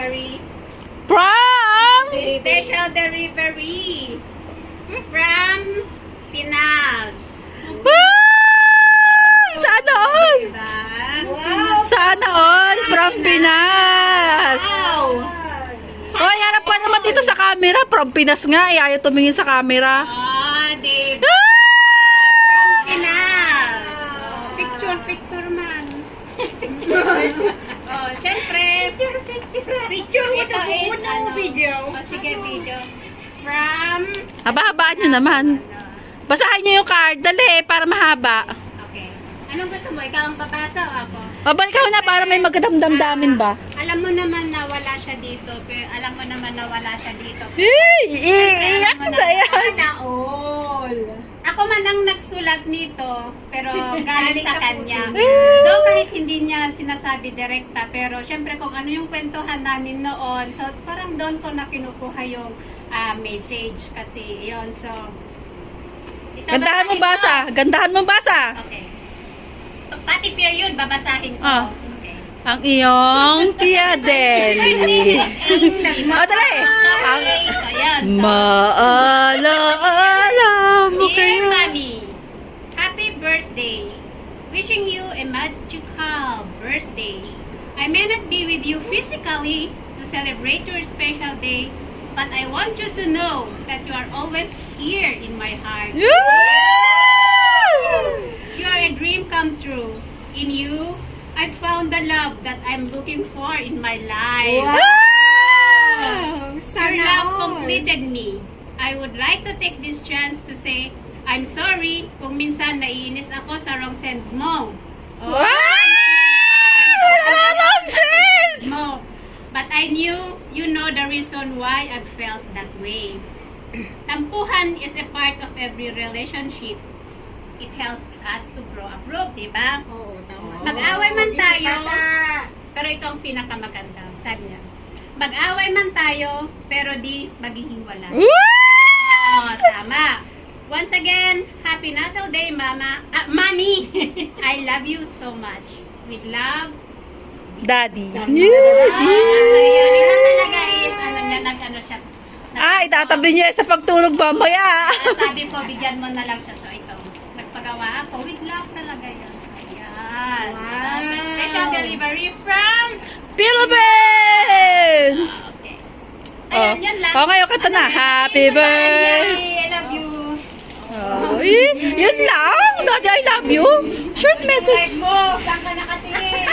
delivery. From Special delivery. From Pinas. sana all. Diba? Sana all from Pinas. Wow! Hoy, harap pa naman dito sa camera. From Pinas nga, ayaw tumingin sa camera. Diba? From Pinas. Picture man. Syempre. Picture mo na video. Sige, video. From... Haba-habaan nyo naman. Basahin nyo yung card. Dali, para mahaba. Okay. Anong gusto mo? Ikaw ang papasa o ako? Babalik ka na para may magdamdamin ba? Alam mo naman na wala siya dito. Pero alam mo naman na wala siya dito. Iiyak na yan. All. Ako man ang nagsulat nito, pero galing sa kanya. Eh. Though kahit hindi niya sinasabi direkta, pero syempre kung ano yung kwentuhan namin noon, so parang doon ko na kinukuha yung message kasi yon. So, ito, Gandahan mo basahin ko. basa. Gandahan mo basa. Okay. Pati period, babasahin ko. Ah. Okay. Ang iyong Tia Deli. O, dali. Ang Ayan. So, maalaala mo Dear kayo. Mommy, happy birthday. Wishing you a magical birthday. I may not be with you physically to celebrate your special day, but I want you to know that you are always here in my heart. Woo! You are a dream come true. In you, I found the love that I'm looking for in my life. Your love completed me. I would like to take this chance to say, I'm sorry kung minsan naiinis ako sa wrong send mo. Wow! Wala nang sin! Mo. But I knew you know the reason why I felt that way. Tampuhan is a part of every relationship. It helps us to grow approve, di ba? Oo, tama. Mag-away man tayo, pero ito ang pinakamaganda. Sabi niya, mag-away man tayo, pero di magiging wala. Woo! Oh, tama. Once again, happy Natal Day, Mama. Mommy, I love you so much. With love, Daddy. so yun, ito talaga is, nag-ano siya. Ah, itatabi niyo sa pagtulog mamaya. Sabi ko, bigyan mo na lang siya. So, ito, nagpagawa ako. With love talaga yun. So, yan. Wow. So, special delivery from... Philippines! Okay. Oh. Ayun, yun lang. Oh, ngayon kanta na. Happy birthday! I love you. Oh, yun lang. Daddy, I love you. Short message. Mo, saan ka nakatingin?